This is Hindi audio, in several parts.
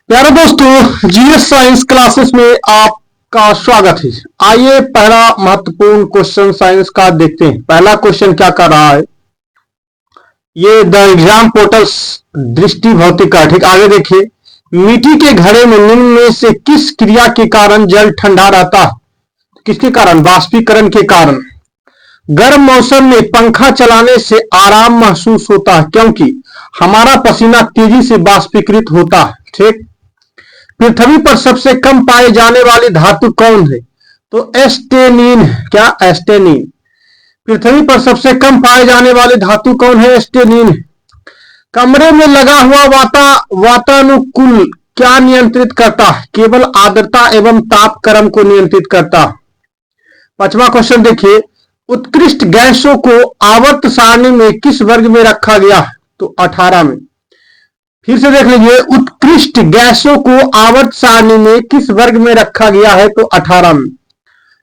प्यारे दोस्तों, जीएस साइंस क्लासेस में आपका स्वागत है। आइए पहला महत्वपूर्ण क्वेश्चन साइंस का देखते हैं। पहला क्वेश्चन क्या कर रहा है, ये द एग्जाम पोर्टल्स दृष्टि भौतिक का। ठीक, आगे देखिए। मिट्टी के घड़े में निम्न में से किस क्रिया के कारण जल ठंडा रहता है? किसके कारण? वाष्पीकरण के कारण। गर्म मौसम में पंखा चलाने से आराम महसूस होता है क्योंकि हमारा पसीना तेजी से वाष्पीकृत होता है। ठीक। पृथ्वी पर सबसे कम पाए जाने वाली धातु कौन है? तो एस्टेनिन। क्या? एस्टेनिन। पृथ्वी पर सबसे कम पाए जाने वाली धातु कौन है? एस्टेनिन। कमरे में लगा हुआ वातानुकूल क्या नियंत्रित करता है? केवल आर्द्रता एवं तापक्रम को नियंत्रित करता है। पांचवा क्वेश्चन देखिए। उत्कृष्ट गैसों को आवर्त सारणी में किस वर्ग में रखा गया? तो 18 में। फिर से देख लीजिए, उत्कृष्ट गैसों को आवर्त सारणी में किस वर्ग में रखा गया है? तो 18 में।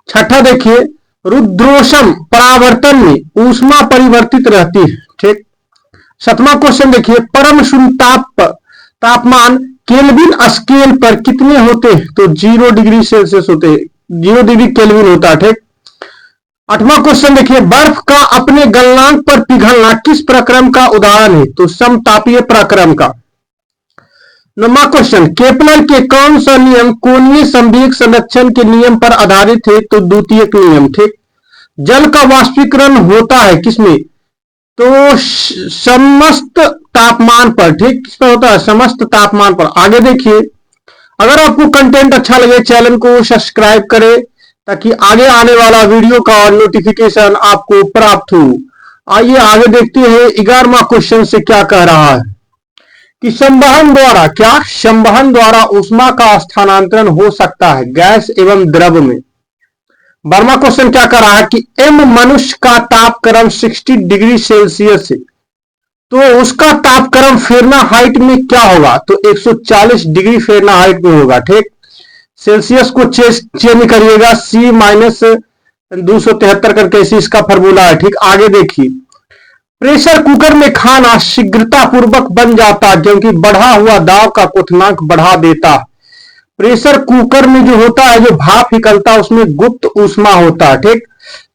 छठा देखिए, रुद्रोष्म परावर्तन में ऊष्मा परिवर्तित रहती है। ठीक। सातवां क्वेश्चन देखिए, परम शून्य तापमान केल्विन स्केल पर कितने होते हैं? तो 0 डिग्री सेल्सियस होते हैं, 0 डिग्री केल्विन होता है। ठीक। आठवां क्वेश्चन देखिए, बर्फ का अपने गलनांक पर पिघलना किस प्रक्रम का उदाहरण है? तो समतापीय प्रक्रम का। नौवां क्वेश्चन, केपलर के कौन सा नियम कोणीय संवेग संरक्षण के नियम पर आधारित है? तो द्वितीयक नियम। ठीक। जल का वाष्पीकरण होता है किसमें? तो समस्त तापमान पर। ठीक, किस पर होता है? समस्त तापमान पर। आगे देखिए, अगर आपको कंटेंट अच्छा लगे चैनल को सब्सक्राइब करें ताकि आगे आने वाला वीडियो का नोटिफिकेशन आपको प्राप्त हो। आइए आगे देखते हैं। 11वां क्वेश्चन से क्या कह रहा है कि संवहन द्वारा, क्या संवहन द्वारा ऊष्मा का स्थानांतरण हो सकता है गैस एवं द्रव में। 12वां क्वेश्चन क्या कर रहा है कि एम मनुष्य का तापक्रम 60 डिग्री सेल्सियस है, तो उसका तापक्रम फ़ारेनहाइट में क्या होगा? तो 140 डिग्री फ़ारेनहाइट में होगा। ठीक। सेल्सियस को चेंज करिएगा, C माइनस 273 करके इसी इसका फॉर्मूला है। ठीक। आगे देखिए, प्रेशर कुकर में खाना शीघ्रता पूर्वक बन जाता है क्योंकि बढ़ा हुआ दाब का क्वथनांक बढ़ा देता। प्रेशर कुकर में जो होता है, जो भाप निकलता है, उसमें गुप्त ऊष्मा होता है। ठीक।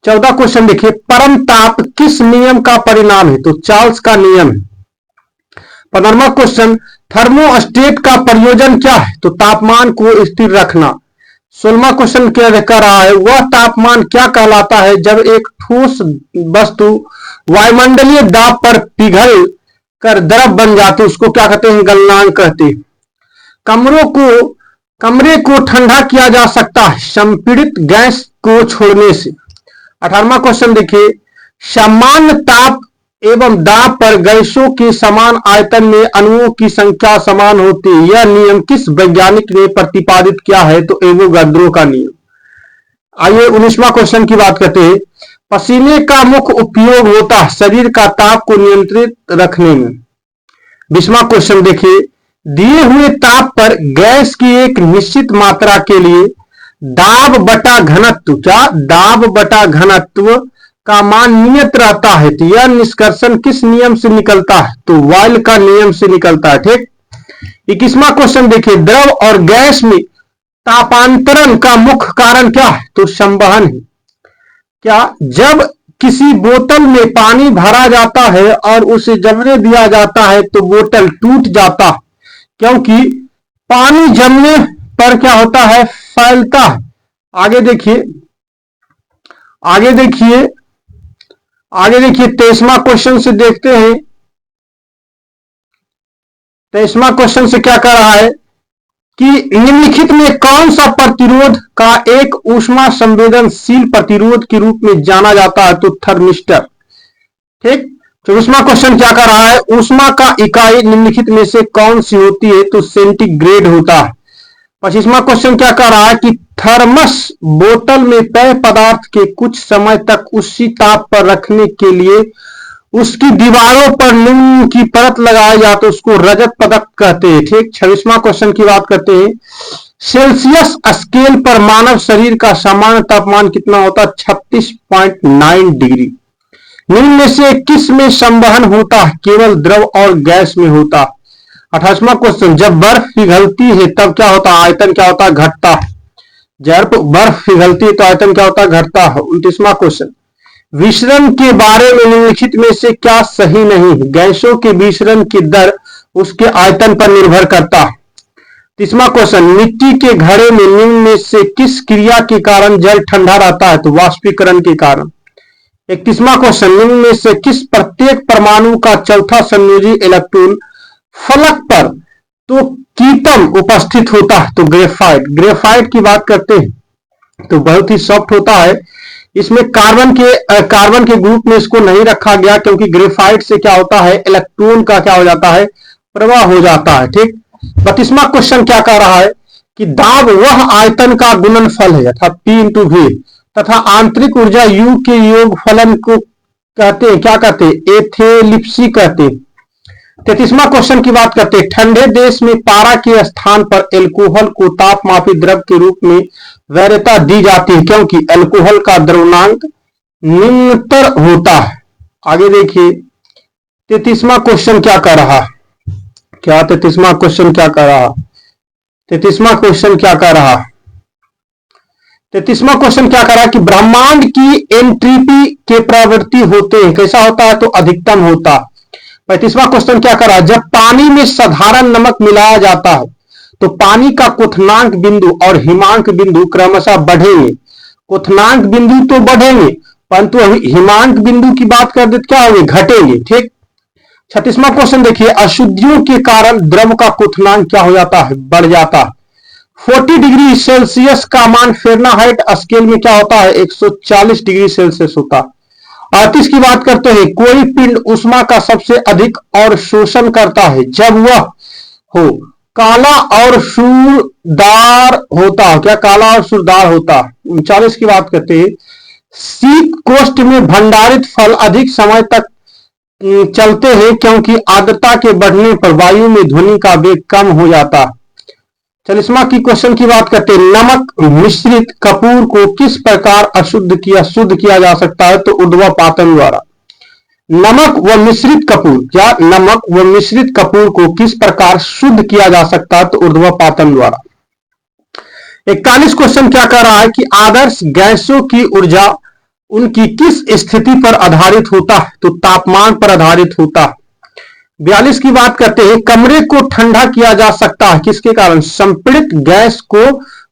14 क्वेश्चन देखिए, परम ताप किस नियम का परिणाम है? तो चार्ल्स का नियम है। 15वां क्वेश्चन, थर्मोस्टेट का प्रयोजन क्या है? तो तापमान को स्थिर रखना। 16वां क्वेश्चन क्या कर रहा है, वह तापमान क्या कहलाता है जब एक ठोस वस्तु वायुमंडलीय दाब पर पिघल कर द्रव बन जाती, उसको क्या कहते हैं? गलनांक कहते हैं। कमरे को ठंडा किया जा सकता है संपीड़ित गैस को छोड़ने से। 18वां क्वेश्चन देखिए, सामान्य ताप एवं दाब पर गैसों के समान आयतन में अणुओं की संख्या समान होती है, यह नियम किस वैज्ञानिक ने प्रतिपादित किया है? तो एवोगाद्रो का नियम। आइए 19वां क्वेश्चन की बात करते हैं। पसीने का मुख्य उपयोग होता है शरीर का ताप को नियंत्रित रखने में। 20वां क्वेश्चन देखिए, दिए हुए ताप पर गैस की एक निश्चित मात्रा के लिए दाब बटा घनत्व, क्या दाब बटा घनत्व का मान नियत रहता है, तो यह निष्कर्षण किस नियम से निकलता है? तो वायल का नियम से निकलता है। ठीक। 21वां क्वेश्चन देखिए, द्रव और गैस में तापांतरण का मुख्य कारण क्या है? तो संवहन है। क्या? जब किसी बोतल में पानी भरा जाता है और उसे जमने दिया जाता है तो बोतल टूट जाता है क्योंकि पानी जमने पर क्या होता है? फैलता है। आगे देखिए, आगे देखिए, आगे देखिए 23वां क्वेश्चन से देखते हैं। 23वां क्वेश्चन से क्या कर रहा है कि निम्नलिखित में कौन सा प्रतिरोध का एक ऊष्मा संवेदनशील प्रतिरोध के रूप में जाना जाता है? तो थर्मिस्टर। ठीक। 24वां क्वेश्चन क्या कर रहा है, ऊष्मा का इकाई निम्नलिखित में से कौन सी होती है? तो सेंटीग्रेड होता है। 25वां क्वेश्चन क्या कर रहा है कि थर्मस बोतल में पेय पदार्थ के कुछ समय तक उसी ताप पर रखने के लिए उसकी दीवारों पर निम्न की परत लगाई जाती है, उसको रजत पदक कहते हैं। ठीक। 26वां क्वेश्चन की बात करते हैं। सेल्सियस स्केल पर मानव शरीर का सामान्य तापमान कितना होता है? 36.9 डिग्री। निम्न में से किस में संवहन होता है? केवल द्रव और गैस में होता है। 28वां क्वेश्चन, जब बर्फ पिघलती है तब क्या होता है? आयतन क्या होता है? घटता है। जब बर्फ पिघलती है तो आयतन क्या होता है? घटता है। 29वां क्वेश्चन, विसरण के बारे में निम्नलिखित में से क्या सही नहीं है? गैसों के विसरण की दर उसके आयतन पर निर्भर करता है। 30वां क्वेश्चन, मिट्टी के घड़े में निम्न में से किस क्रिया के कारण जल ठंडा रहता है? तो वाष्पीकरण के कारण। 31वां क्वेश्चन, निम्न में से किस प्रत्येक परमाणु का चौथा संयोजी इलेक्ट्रॉन फलक पर तो कीटम उपस्थित होता है? तो ग्रेफाइट। ग्रेफाइट की बात करते हैं तो बहुत ही सॉफ्ट होता है। इसमें कार्बन के ग्रुप में इसको नहीं रखा गया क्योंकि ग्रेफाइट से क्या होता है? इलेक्ट्रॉन का क्या हो जाता है? प्रवाह हो जाता है। ठीक। 32वां क्वेश्चन क्या कह रहा है कि दाब वह आयतन का गुणनफल है अर्थात P इंटू V तथा आंतरिक ऊर्जा U के योग फलन को कहते हैं, क्या कहते हैं? एथेलिप्सी कहते हैं। 33वां क्वेश्चन की बात करते हैं, ठंडे देश में पारा के स्थान पर एल्कोहल को तापमापी द्रव के रूप में वैधता दी जाती है क्योंकि एल्कोहल का द्रव्यमांक निम्नतर होता है। आगे देखिए 33वां क्वेश्चन क्या कर रहा? क्या 33वां क्वेश्चन क्या कर रहा? 33वां क्वेश्चन क्या कर रहा? 33वां क्वेश्चन क्या कर रहा है कि ब्रह्मांड की एंट्रोपी के प्रवृत्ति होते हैं, कैसा होता है? तो अधिकतम होता है। 35वां क्वेश्चन क्या कर रहा है? जब पानी में साधारण नमक मिलाया जाता है तो पानी का क्वथनांक बिंदु और हिमांक बिंदु क्रमशः बढ़ेंगे। क्वथनांक बिंदु तो बढ़ेंगे परंतु हिमांक बिंदु की बात कर देते क्या होंगे? घटेंगे। ठीक। 36वां क्वेश्चन देखिए, अशुद्धियों के कारण द्रव का क्वथनांक क्या हो जाता है? बढ़ जाता है। 40 डिग्री सेल्सियस का मान फ़ारेनहाइट स्केल में क्या होता है? 140 डिग्री सेल्सियस होता है। 38 की बात करते हैं, कोई पिंड उष्मा का सबसे अधिक और शोषण करता है जब वह हो काला और सूरदार होता है। क्या काला और सूरदार होता है? 39 की बात करते हैं, शीत कोष्ठ में भंडारित फल अधिक समय तक चलते हैं क्योंकि आर्द्रता के बढ़ने पर वायु में ध्वनि का वेग कम हो जाता है। 40वां की क्वेश्चन की बात करते हैं, नमक मिश्रित कपूर को किस प्रकार शुद्ध किया जा सकता है? तो ऊर्ध्वपातन द्वारा। नमक व मिश्रित कपूर, क्या नमक व मिश्रित कपूर को किस प्रकार शुद्ध किया जा सकता है? तो ऊर्ध्वपातन द्वारा। 41 क्वेश्चन क्या कह रहा है कि आदर्श गैसों की ऊर्जा उनकी किस स्थिति पर आधारित होता है? तो तापमान पर आधारित होता है। 42 की बात करते हैं, कमरे को ठंडा किया जा सकता है किसके कारण? संपीड़ित गैस को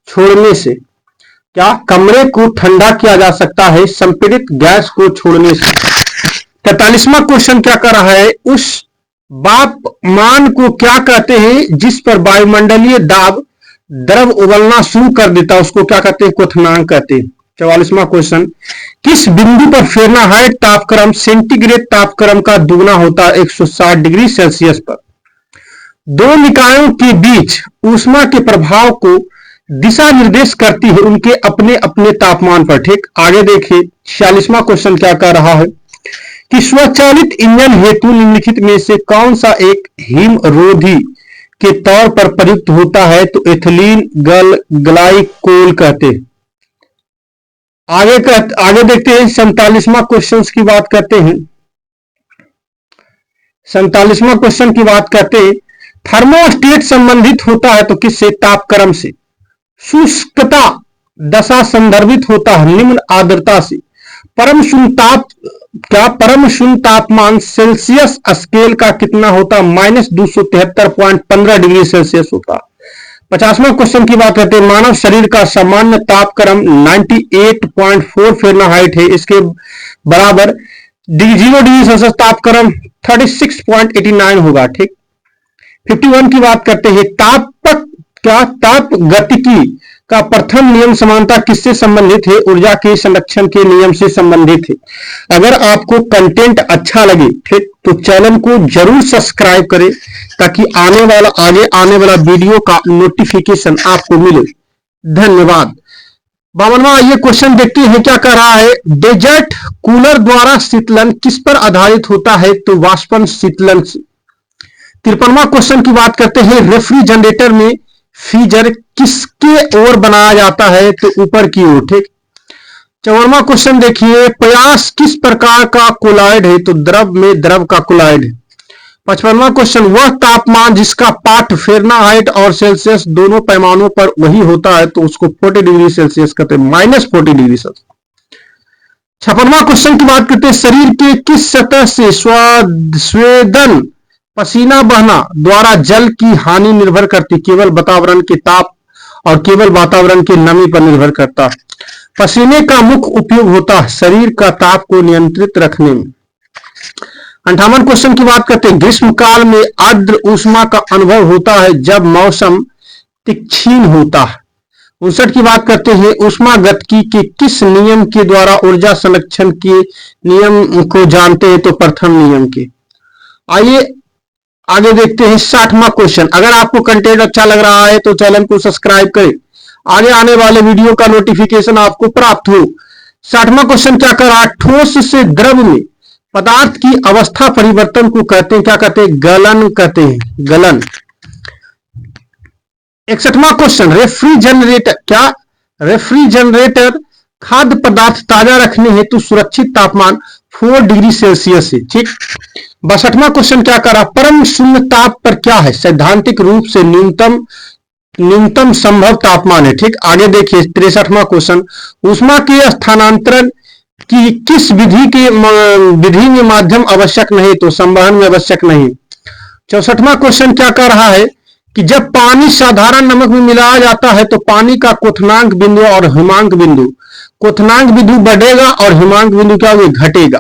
छोड़ने से। क्या कमरे को ठंडा किया जा सकता है संपीड़ित गैस को छोड़ने से? 43वां क्वेश्चन क्या कर रहा है, उस तापमान को क्या कहते हैं जिस पर वायुमंडलीय दाब द्रव उबलना शुरू कर देता है? उसको क्या कहते हैं? क्वथनांक कहते हैं। 44वां क्वेश्चन, किस बिंदु पर फ़ारेनहाइट तापक्रम सेंटीग्रेड तापक्रम का दुगना होता है? 160 डिग्री सेल्सियस पर। दो निकायों के बीच ऊष्मा के प्रभाव को दिशा निर्देश करती है उनके अपने अपने तापमान पर। ठीक। आगे देखिए 46वां क्वेश्चन क्या कह रहा है कि स्वचालित इंजन हेतु निम्नलिखित में से कौन सा एक हिमरोधी के तौर पर प्रयुक्त होता है? तो एथिलीन ग्लाइकोल कहते हैं। आगे देखते हैं 47वां क्वेश्चन की बात करते हैं। 47वां क्वेश्चन की बात करते हैं, थर्मोस्टेट संबंधित होता है तो किससे? तापक्रम से। शुष्कता दशा संदर्भित होता है निम्न आर्द्रता से। परम शून्य तापमान सेल्सियस स्केल का कितना होता? -273.15 डिग्री सेल्सियस होता। 50वां क्वेश्चन की बात करते हैं, मानव शरीर का सामान्य तापक्रम 98.4 फ़ारेनहाइट है, इसके बराबर 0 डिग्री सेल्सियस तापक्रम 36.89 होगा। ठीक। 51 की बात करते हैं, ताप गतिकी का प्रथम नियम समानता किससे संबंधित है? ऊर्जा के संरक्षण के नियम से संबंधित है। अगर आपको कंटेंट अच्छा लगे ठीक तो चैनल को जरूर सब्सक्राइब करें ताकि आगे आने वाला वीडियो का नोटिफिकेशन आपको मिले। धन्यवाद। 52वां ये क्वेश्चन देखते हैं क्या कर रहा है, डेजर्ट कूलर द्वारा शीतलन किस पर आधारित होता है? तो वाष्पन शीतलन से। 53वां क्वेश्चन की बात करते हैं, रेफ्रिजरेटर में फ्रीजर किसके ओर बनाया जाता है? तो ऊपर की ओर। ठीक। 54वां क्वेश्चन देखिए, प्रयास किस प्रकार का कोलॉइड है? तो द्रव में द्रव का कोलॉइड है। 55वां क्वेश्चन, वह तापमान जिसका पाठ फ़ारेनहाइट और सेल्सियस दोनों पैमानों पर वही होता है तो उसको 40 डिग्री सेल्सियस कहते हैं, -40 डिग्री सेल्सियस। 56वां क्वेश्चन की बात करते हैं, शरीर के किस सतह से स्वेदन पसीना बहना द्वारा जल की हानि निर्भर करती? केवल वातावरण के ताप और केवल वातावरण की नमी पर निर्भर करता। पसीने का मुख्य उपयोग होता है शरीर का ताप को नियंत्रित रखने में। 58 क्वेश्चन की बात करते हैं, ग्रीष्म काल में आर्द्र ऊष्मा का अनुभव होता है जब मौसम तीक्ष्ण होता है। 59 की बात करते हैं, ऊष्मागतिकी के किस नियम के द्वारा ऊर्जा संरक्षण के नियम को जानते हैं? तो प्रथम नियम के। आइए आगे देखते हैं 60वां क्वेश्चन। अगर आपको कंटेंट अच्छा लग रहा है तो चैनल को सब्सक्राइब करें, आगे आने वाले वीडियो का नोटिफिकेशन आपको प्राप्त हो। 60वां क्वेश्चन क्या कर रहा है, ठोस से द्रव में पदार्थ की अवस्था परिवर्तन को कहते हैं, क्या कहते हैं? गलन कहते हैं, गलन। 61वां क्वेश्चन, रेफ्रिजरेटर, क्या रेफ्रिजरेटर खाद्य पदार्थ ताजा रखने हेतु सुरक्षित तापमान 4 डिग्री सेल्सियस है, ठीक। 62वां क्वेश्चन क्या कर रहा, परम शून्य ताप पर क्या है? सैद्धांतिक रूप से न्यूनतम संभव तापमान है, ठीक। आगे देखिए 63वां क्वेश्चन, ऊष्मा के स्थानांतरण की किस विधि में माध्यम आवश्यक नहीं? तो संवहन में आवश्यक नहीं। 64वां क्वेश्चन क्या कर रहा है कि जब पानी साधारण नमक में मिलाया जाता है तो पानी का क्वथनांक बिंदु और हिमांक बिंदु बढ़ेगा और हिमांक बिंदु क्या होगा? घटेगा।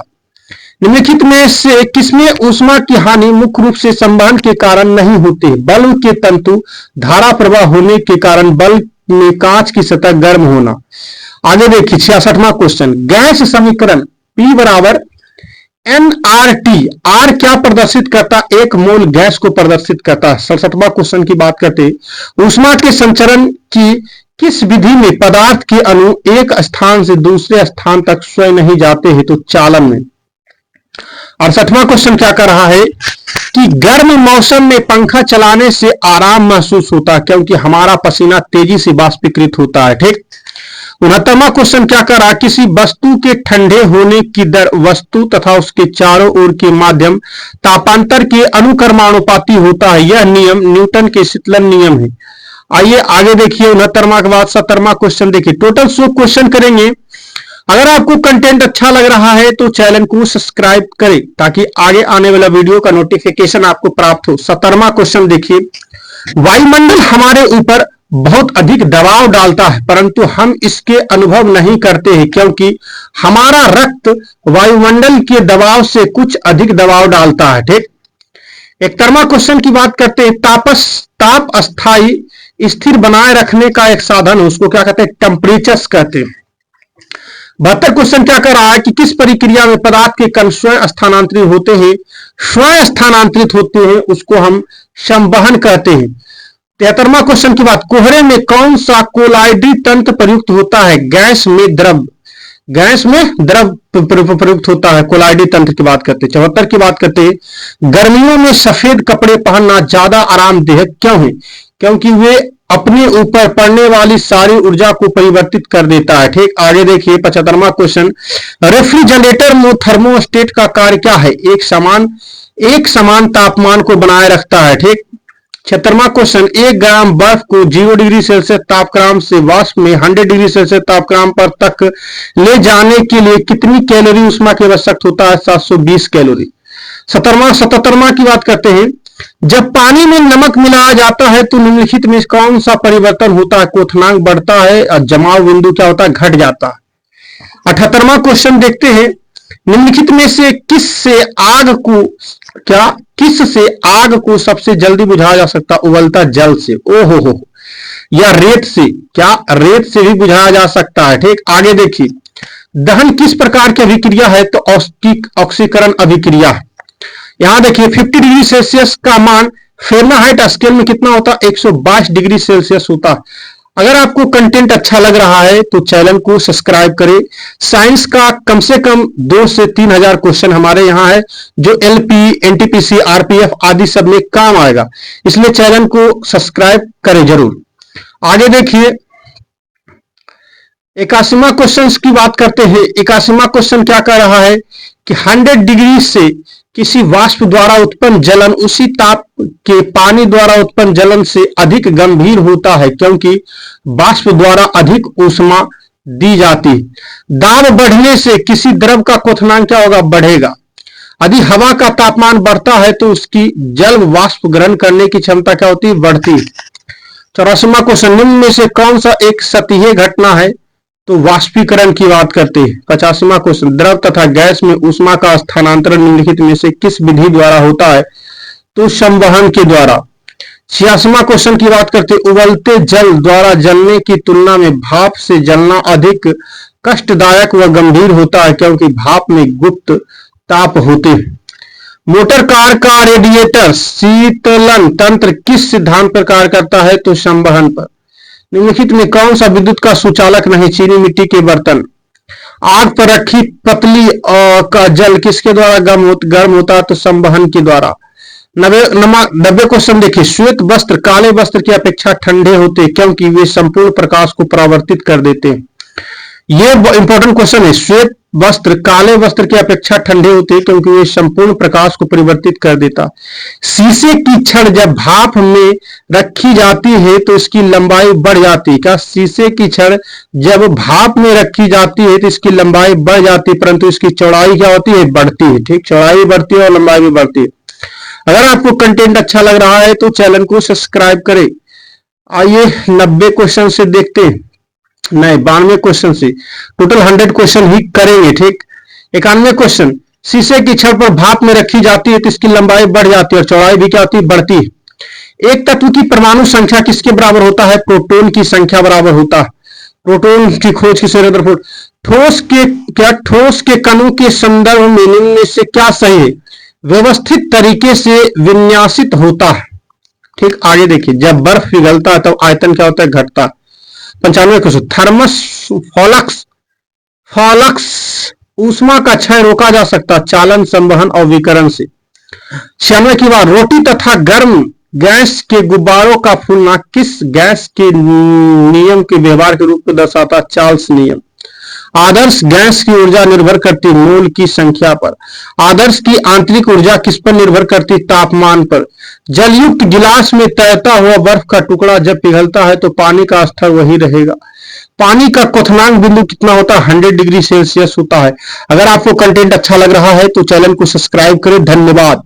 निम्नलिखित में से किसमें ऊष्मा की हानि मुख्य रूप से संवहन के कारण नहीं होती? बल्ब के तंतु धारा प्रवाह होने के कारण बल्ब में कांच की सतह गर्म होना। आगे देखिए 66वां क्वेश्चन, गैस समीकरण P बराबर nRT, R क्या प्रदर्शित करता? 1 मोल गैस को प्रदर्शित करता है। 67वां क्वेश्चन की बात करते हैं, ऊष्मा के संचरण की किस विधि में पदार्थ के अणु एक स्थान से दूसरे स्थान तक स्वयं नहीं जाते हैं? तो चालन में। 68वां क्वेश्चन क्या कर रहा है कि गर्म मौसम में पंखा चलाने से आराम महसूस होता है क्योंकि हमारा पसीना तेजी से वाष्पीकृत होता है, ठीक। 69वां क्वेश्चन क्या कर रहा है, किसी वस्तु के ठंडे होने की दर वस्तु तथा उसके चारों ओर के माध्यम तापांतर के अनुक्रमानुपाती होता है। यह नियम न्यूटन के शीतलन नियम है। आइए आगे देखिए 69वां के बाद 70वां क्वेश्चन देखिए। टोटल 100 क्वेश्चन करेंगे। अगर आपको कंटेंट अच्छा लग रहा है तो चैनल को सब्सक्राइब करें ताकि आगे आने वाला वीडियो का नोटिफिकेशन आपको प्राप्त हो। 70वां क्वेश्चन देखिए, वायुमंडल हमारे ऊपर बहुत अधिक दबाव डालता है परंतु हम इसके अनुभव नहीं करते हैं क्योंकि हमारा रक्त वायुमंडल के दबाव से कुछ अधिक दबाव डालता है, ठीक। 71वां क्वेश्चन की बात करते हैं, ताप अस्थाई स्थिर बनाए रखने का एक साधन है, उसको क्या कहते हैं? टेम्परेचर्स कहते हैं। 72 क्वेश्चन क्या कर रहा है कि किस प्रक्रिया में पदार्थ के कण स्वयं स्थानांतरित होते हैं? स्वयं स्थानांतरित होते हैं, उसको हम संवहन कहते हैं। 73वां क्वेश्चन की बात, कोहरे में कौन सा कोलाइडी तंत्र प्रयुक्त होता है? गैस में द्रव प्रयुक्त होता है, कोलाइडी तंत्र की बात करते हैं। 74 की बात करते हैं, गर्मियों में सफेद कपड़े पहनना ज्यादा आरामदेह क्यों है? क्योंकि वे अपने ऊपर पड़ने वाली सारी ऊर्जा को परिवर्तित कर देता है, ठीक। आगे देखिए 75वां क्वेश्चन, रेफ्रिजरेटर में थर्मोस्टेट का कार्य क्या है? एक समान तापमान को बनाए रखता है, ठीक। 76वां क्वेश्चन, 1 ग्राम बर्फ को 0 डिग्री सेल्सियस तापक्रम से वाष्प में 100 डिग्री सेल्सियस तापक्रम पर तक ले जाने के लिए कितनी कैलोरी ऊष्मा की आवश्यकता होता है? 720 कैलोरी। 77वां की बात करते हैं, जब पानी में नमक मिलाया जाता है तो निम्नलिखित में कौन सा परिवर्तन होता है? क्वथनांक बढ़ता है और जमाव बिंदु क्या होता है? घट जाता है। 78वां क्वेश्चन देखते हैं, निम्नलिखित में से किस से आग को सबसे जल्दी बुझाया जा सकता? उबलता जल से। ओहो, या रेत से, क्या रेत से भी बुझाया जा सकता है, ठीक। आगे देखिए, दहन किस प्रकार की अभिक्रिया है? तो ऑक्सीकरण अभिक्रिया है। यहां देखिए 50 डिग्री सेल्सियस का मान फ़ारेनहाइट स्केल में कितना होता है? 122 डिग्री सेल्सियस होता है। अगर आपको कंटेंट अच्छा लग रहा है तो चैनल को सब्सक्राइब करें। साइंस का कम से कम 2 से 3 हजार क्वेश्चन हमारे यहाँ है जो एलपी, एनटीपीसी, आरपीएफ आदि सब में काम आएगा, इसलिए चैनल को सब्सक्राइब करें जरूर। आगे देखिए 81वां क्वेश्चन की बात करते हैं। 81वां क्वेश्चन क्या कह रहा है कि 100 डिग्री से किसी वाष्प द्वारा उत्पन्न जलन उसी ताप के पानी द्वारा उत्पन्न जलन से अधिक गंभीर होता है, क्योंकि वाष्प द्वारा अधिक ऊष्मा दी जाती है। दाब बढ़ने से किसी द्रव का क्वथनांक क्या होगा? बढ़ेगा। यदि हवा का तापमान बढ़ता है तो उसकी जल वाष्प ग्रहण करने की क्षमता क्या होती है? बढ़ती है। 84वां क्वेश्चन, निम्न में से कौन सा एक सतही घटना है? तो वाष्पीकरण की बात करते हैं। 85वां क्वेश्चन, द्रव तथा गैस में ऊष्मा का स्थानांतरण निम्नलिखित में से किस विधि द्वारा होता है? तो संवहन के द्वारा। 86वां क्वेश्चन की बात करते हैं, उबलते जल द्वारा जलने की तुलना में भाप से जलना अधिक कष्टदायक व गंभीर होता है, क्योंकि भाप में गुप्त ताप होते हैं। मोटर कार का रेडिएटर शीतलन तंत्र किस सिद्धांत पर कार्य करता है? तो संवहन पर। निम्नलिखित में कौन सा विद्युत का सुचालक नहीं? चीनी मिट्टी के बर्तन। आग पर रखी पतली का जल किसके द्वारा गर्म होता है? तो संवहन के द्वारा। 90 क्वेश्चन देखिए, श्वेत वस्त्र काले वस्त्र की अपेक्षा ठंडे होते हैं, क्योंकि वे संपूर्ण प्रकाश को परावर्तित कर देते हैं। ये इंपॉर्टेंट क्वेश्चन है। श्वेत वस्त्र काले वस्त्र की अपेक्षा ठंडे होते हैं, क्योंकि वे संपूर्ण प्रकाश को परिवर्तित कर देता। शीशे की छड़ जब भाप में रखी जाती है तो इसकी लंबाई बढ़ जाती है। क्या? शीशे की छड़ जब भाप में रखी जाती है तो इसकी लंबाई बढ़ जाती है, परंतु इसकी चौड़ाई क्या होती है? बढ़ती है। ठीक, चौड़ाई बढ़ती है और लंबाई भी बढ़ती है। अगर आपको कंटेंट अच्छा लग रहा है तो चैनल को सब्सक्राइब करें। आइए 90 क्वेश्चन से देखते हैं, नहीं 92 क्वेश्चन से, टोटल 100 क्वेश्चन ही करेंगे। ठीक, 91 क्वेश्चन, शीशे की छड़ पर भाप में रखी जाती है तो इसकी लंबाई बढ़ जाती है और चौड़ाई भी क्या होती है? बढ़ती है। एक तत्व की परमाणु संख्या किसके बराबर होता है? प्रोटॉन की संख्या बराबर होता है। प्रोटॉन की खोज किसे? रदरफोर्ड। ठोस के कणों के संदर्भ में निम्न में से क्या सही है? व्यवस्थित तरीके से विन्यासित होता है। ठीक, आगे देखिए, जब बर्फ पिघलता है तब आयतन क्या होता है? घटता है। 95 क्वेश्चन, थर्मस फॉलक्स ऊष्मा का क्षय रोका जा सकता चालन, संवहन और विकिरण से। 96 की बात, रोटी तथा गर्म गैस के गुब्बारों का फूलना किस गैस के नियम के व्यवहार के रूप में दर्शाता? चार्ल्स नियम। आदर्श गैस की ऊर्जा निर्भर करती मोल की संख्या पर। आदर्श की आंतरिक ऊर्जा किस पर निर्भर करती? तापमान पर। जलयुक्त गिलास में तैरता हुआ बर्फ का टुकड़ा जब पिघलता है तो पानी का स्तर वही रहेगा। पानी का क्वथनांक बिंदु कितना होता है? 100 डिग्री सेल्सियस होता है। अगर आपको कंटेंट अच्छा लग रहा है तो चैनल को सब्सक्राइब करें। धन्यवाद।